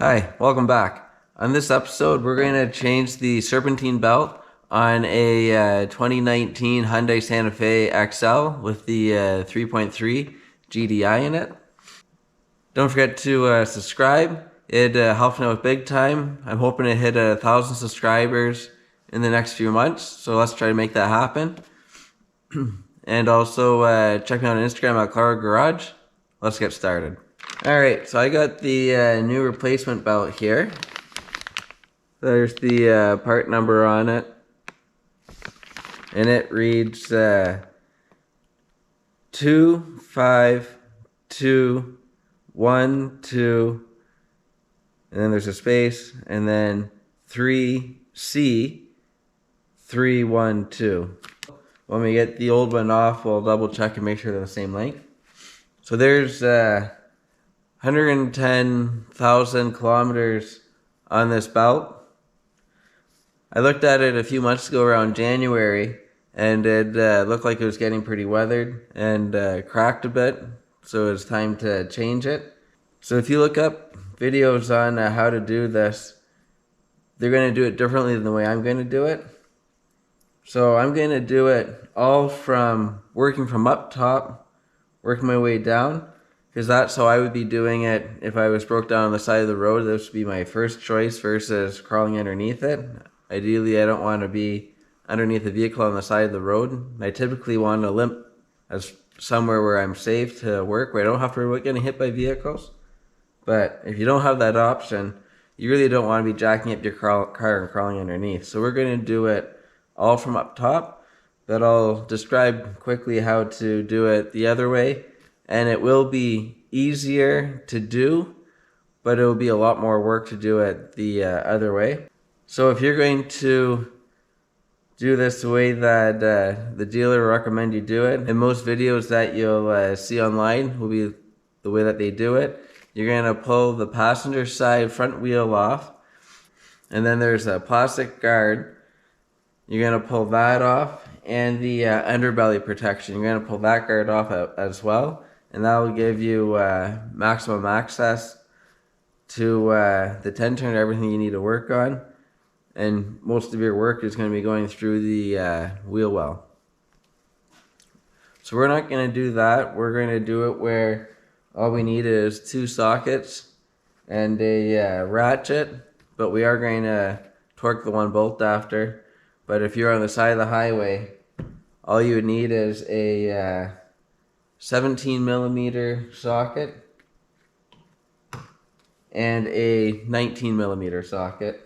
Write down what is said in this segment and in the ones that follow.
Hi, welcome back. On this episode, we're going to change the Serpentine belt on a 2019 Hyundai Santa Fe XL with the 3.3 GDI in it. Don't forget to subscribe. It helps me out big time. I'm hoping to hit 1,000 subscribers in the next few months, so let's try to make that happen. And also check me out on Instagram at Car Garage. Let's get started. Alright, so I got the new replacement belt here. There's the part number on it. And it reads 25212, and then there's a space, and then 3C312. When we get the old one off, we'll double check and make sure they're the same length. So there's 110,000 kilometers on this belt. I looked at it a few months ago around January, and it looked like it was getting pretty weathered and cracked a bit, so it's time to change it. So if you look up videos on how to do this, they're going to do it differently than the way I'm going to do it. So I'm going to do it all from working from up top, working my way down, because that's how I would be doing it if I was broke down on the side of the road. This would be my first choice versus crawling underneath it. Ideally, I don't want to be underneath a vehicle on the side of the road. I typically want to limp as somewhere where I'm safe to work, where I don't have to worry about getting hit by vehicles. But if you don't have that option, you really don't want to be jacking up your car and crawling underneath. So we're going to do it all from up top, but I'll describe quickly how to do it the other way. And it will be easier to do, but it will be a lot more work to do it the other way. So if you're going to do this the way that the dealer will recommend you do it, and most videos that you'll see online will be the way that they do it, you're going to pull the passenger side front wheel off, and then there's a plastic guard. You're going to pull that off, and the underbelly protection. You're going to pull that guard off as well, and that will give you maximum access to the tension and everything you need to work on. And most of your work is going to be going through the wheel well. So we're not going to do that. We're going to do it where all we need is 2 sockets and a ratchet, but we are going to torque the one bolt after. But if you're on the side of the highway, all you would need is a 17 millimeter socket and a 19 millimeter socket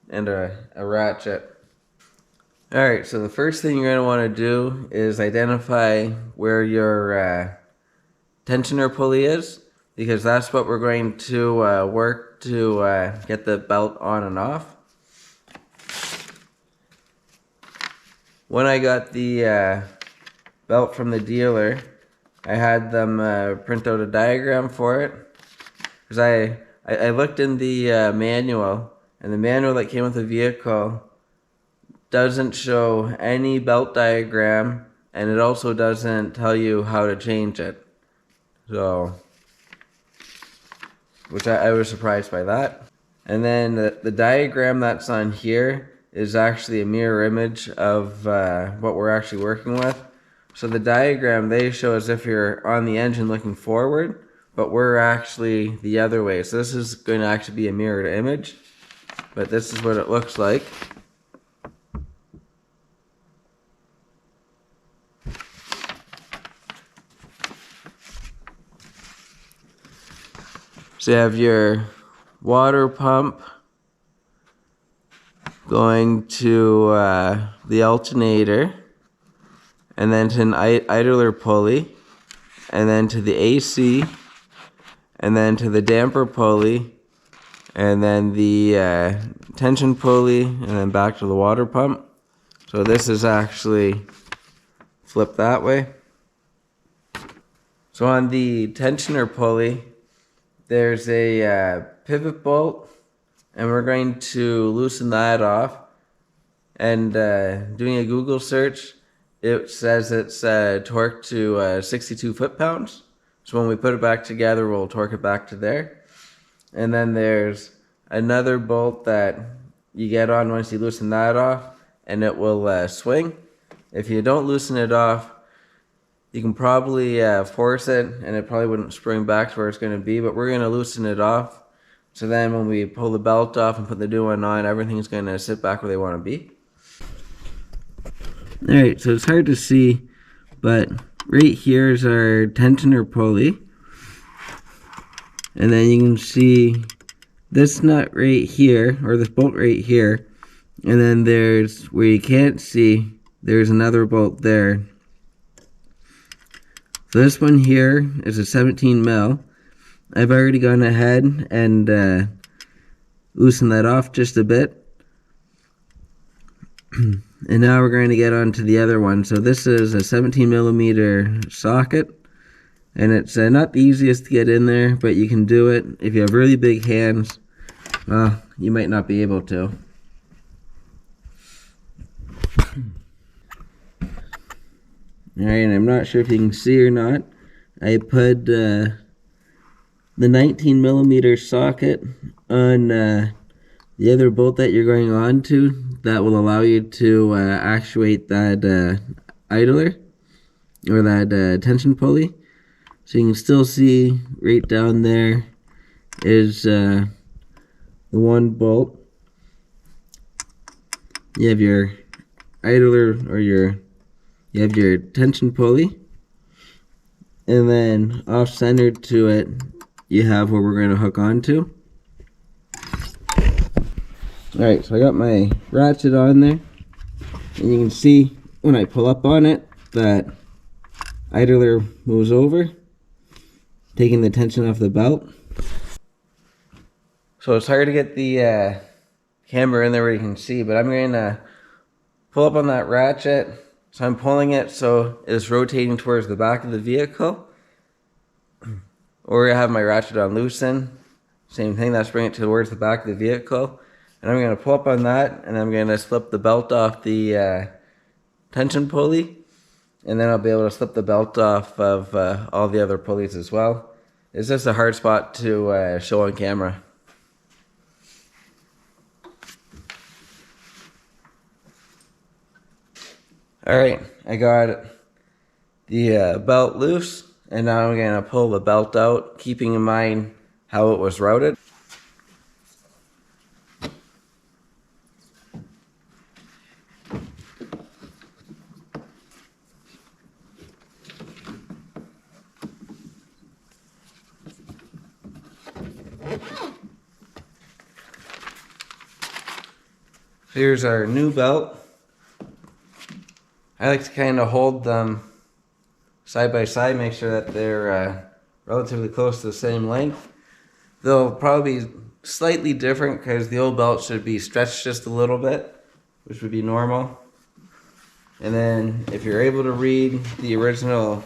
and a ratchet. Alright, so the first thing you're going to want to do is identify where your tensioner pulley is, because that's what we're going to work to get the belt on and off. When I got the belt from the dealer, I had them print out a diagram for it, because I looked in the manual, and the manual that came with the vehicle doesn't show any belt diagram, and it also doesn't tell you how to change it. So, which I was surprised by that. And then the diagram that's on here is actually a mirror image of what we're actually working with. So the diagram they show as if you're on the engine looking forward, but we're actually the other way. So this is going to actually be a mirrored image, but this is what it looks like. So you have your water pump going to the alternator, and then to an idler pulley, and then to the AC, and then to the damper pulley, and then the tension pulley, and then back to the water pump. So this is actually flipped that way. So on the tensioner pulley, there's a pivot bolt, and we're going to loosen that off. And doing a Google search, it says it's torqued to 62 foot-pounds. So when we put it back together, we'll torque it back to there. and then there's another bolt that you get on once you loosen that off, and it will swing. If you don't loosen it off, you can probably force it, and it probably wouldn't spring back to where it's going to be, but we're going to loosen it off. So then when we pull the belt off and put the new one on, everything's going to sit back where they want to be. Alright, so it's hard to see, but right here is our tensioner pulley. And then you can see this nut right here, or this bolt right here. And then there's, where you can't see, there's another bolt there. So this one here is a 17 mil. I've already gone ahead and loosened that off just a bit. And now we're going to get on to the other one. So this is a 17 millimeter socket. And it's not the easiest to get in there, but you can do it. If you have really big hands, well, you might not be able to. Alright, and I'm not sure if you can see or not. I put the 19 millimeter socket on the other bolt that you're going on to. That will allow you to actuate that idler, or that tension pulley. So you can still see right down there is the one bolt. You have your idler, or you have your tension pulley, and then off-centered to it you have where we're going to hook onto. Alright, so I got my ratchet on there, and you can see when I pull up on it that idler moves over, taking the tension off the belt. So it's hard to get the camera in there where you can see, but I'm going to pull up on that ratchet. So I'm pulling it so it's rotating towards the back of the vehicle. Or I have my ratchet on loosen. Same thing, that's bringing it towards the back of the vehicle. And I'm going to pull up on that, and I'm going to slip the belt off the tension pulley. And then I'll be able to slip the belt off of all the other pulleys as well. It's just a hard spot to show on camera. Alright, I got the belt loose, and now I'm going to pull the belt out, keeping in mind how it was routed. Here's our new belt. I like to kind of hold them side by side, make sure that they're relatively close to the same length. They'll probably be slightly different because the old belt should be stretched just a little bit, which would be normal. And then if you're able to read the original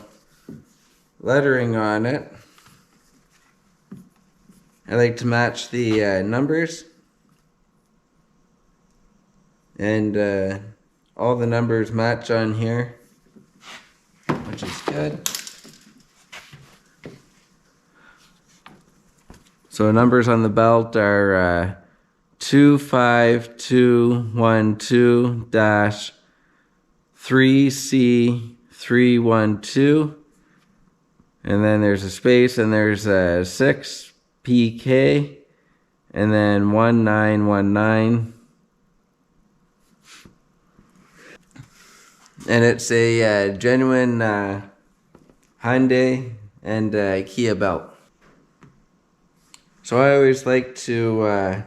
lettering on it, I like to match the numbers. And all the numbers match on here, which is good. So numbers on the belt are 25212-3C312, and then there's a space, and there's a 6PK, and then 1919. And it's a genuine Hyundai and Kia belt. So I always like to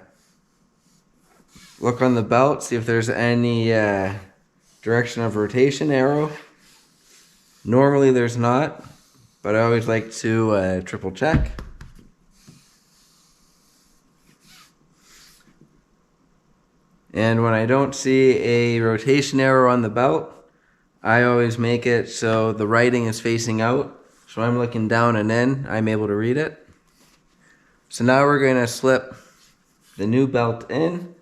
look on the belt, see if there's any direction of rotation arrow. Normally there's not, but I always like to triple check. And when I don't see a rotation arrow on the belt, I always make it so the writing is facing out. So I'm looking down and in, I'm able to read it. So now we're going to slip the new belt in.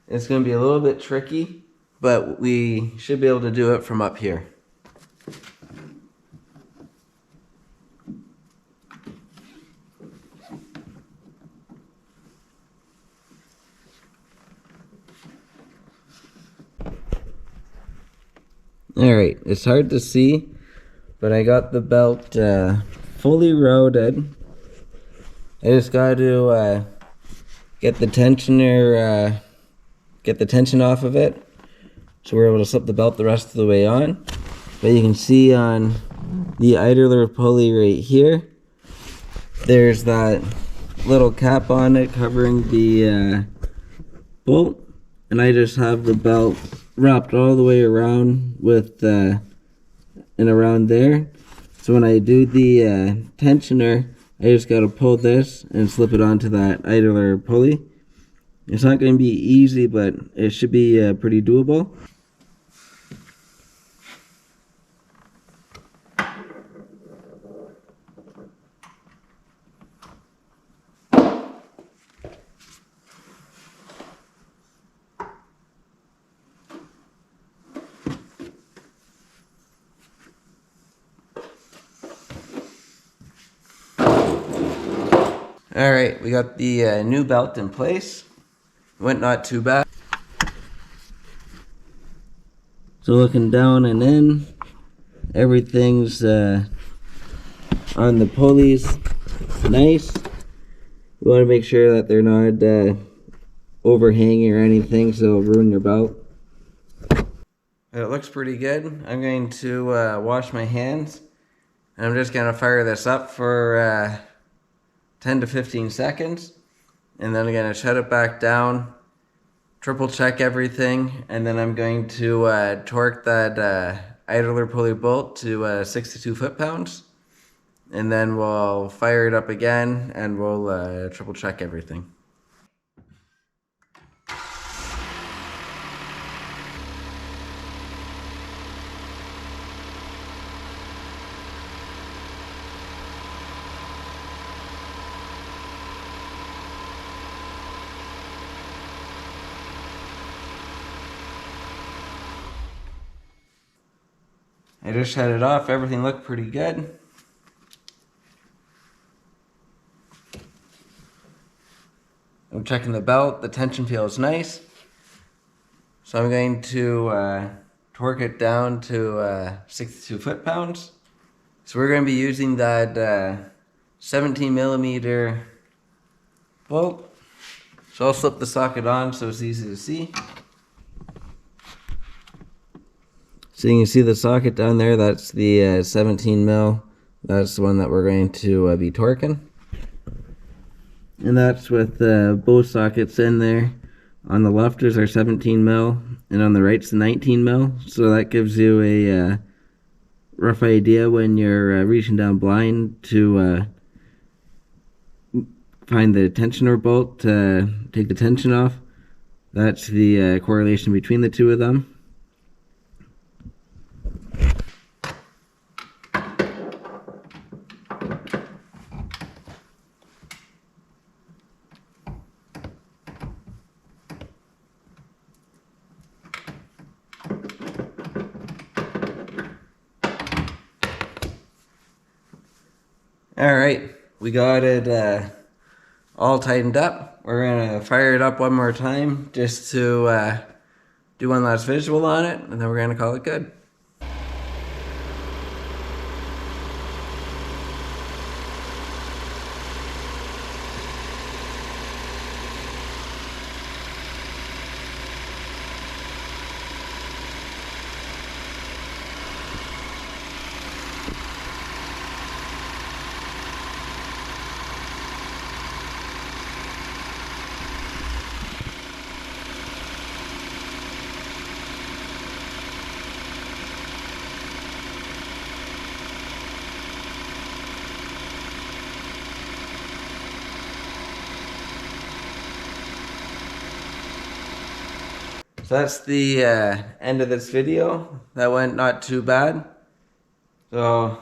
It's going to be a little bit tricky, but we should be able to do it from up here. Alright, it's hard to see, but I got the belt fully routed. I just got to get the tensioner, get the tension off of it, so we're able to slip the belt the rest of the way on. But you can see on the idler pulley right here, there's that little cap on it covering the bolt, and I just have the belt wrapped all the way around with and around there. So when I do the tensioner, I just got to pull this and slip it onto that idler pulley. It's not going to be easy, but it should be pretty doable. Alright, we got the new belt in place. Went not too bad. So looking down and in, everything's on the pulleys nice. You want to make sure that they're not overhanging or anything, so it'll ruin your belt. It looks pretty good. I'm going to wash my hands. And I'm just going to fire this up for 10 to 15 seconds, and then I'm going to shut it back down, triple check everything, and then I'm going to torque that idler pulley bolt to 62 foot-pounds, and then we'll fire it up again and we'll triple check everything. I just shut it off. Everything looked pretty good. I'm checking the belt. The tension feels nice. So I'm going to torque it down to 62 foot-pounds. So we're going to be using that 17 millimeter bolt. So I'll slip the socket on so it's easy to see. So you can see the socket down there, that's the 17 mil. That's the one that we're going to be torquing. And that's with both sockets in there. On the left is our 17 mil, and on the right's the 19 mil. So that gives you a rough idea when you're reaching down blind to find the tensioner bolt to take the tension off. That's the correlation between the two of them. Alright, we got it all tightened up. We're going to fire it up one more time just to do one last visual on it, and then we're going to call it good. So that's the end of this video. That went not too bad. So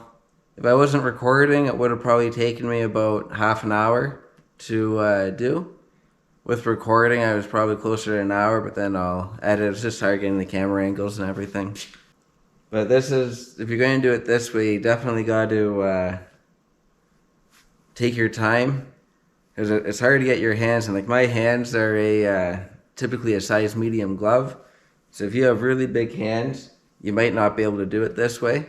if I wasn't recording, it would have probably taken me about half an hour to do. With recording, I was probably closer to an hour, but then I'll edit. It's just hard getting the camera angles and everything. But this is, if you're going to do it this way, you definitely got to take your time. Because it's hard to get your hands, and like my hands are typically a size medium glove. So if you have really big hands, you might not be able to do it this way,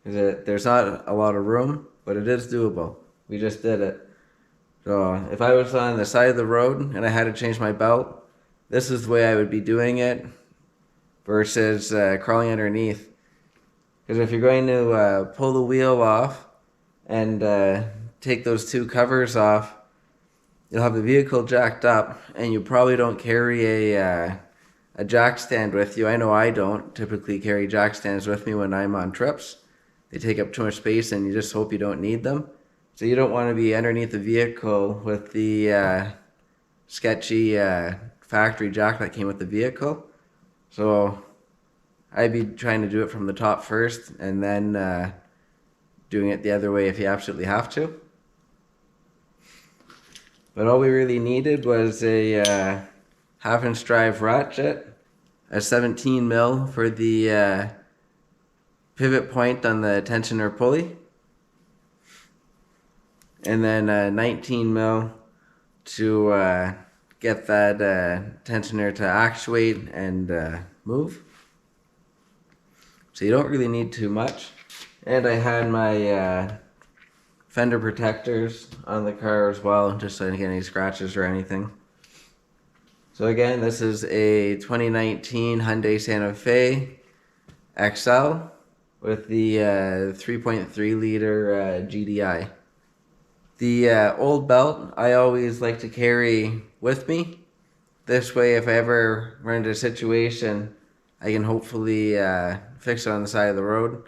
because there's not a lot of room, but it is doable. We just did it. So if I was on the side of the road and I had to change my belt, this is the way I would be doing it versus crawling underneath. Because if you're going to pull the wheel off and take those two covers off, you'll have the vehicle jacked up, and you probably don't carry a jack stand with you. I know I don't typically carry jack stands with me when I'm on trips. They take up too much space, and you just hope you don't need them. So you don't want to be underneath the vehicle with the sketchy factory jack that came with the vehicle. So I'd be trying to do it from the top first, and then doing it the other way if you absolutely have to. But all we really needed was a half-inch drive ratchet, a 17 mil for the pivot point on the tensioner pulley, and then a 19 mil to get that tensioner to actuate and move. So you don't really need too much. And I had my fender protectors on the car as well, just so I didn't get any scratches or anything. So again, this is a 2019 Hyundai Santa Fe XL with the 3.3 liter GDI. The old belt I always like to carry with me. This way, if I ever run into a situation, I can hopefully fix it on the side of the road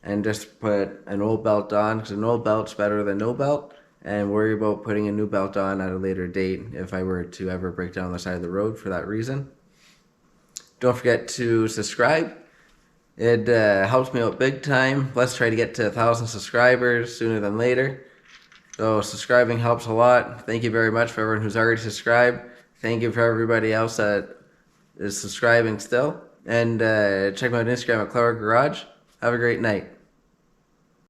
and just put an old belt on, because an old belt's better than no belt, and worry about putting a new belt on at a later date if I were to ever break down on the side of the road for that reason. Don't forget to subscribe. It helps me out big time. Let's try to get to 1,000 subscribers sooner than later. So subscribing helps a lot. Thank you very much for everyone who's already subscribed. Thank you for everybody else that is subscribing still. And check me out on Instagram at Clower Garage. Have a great night.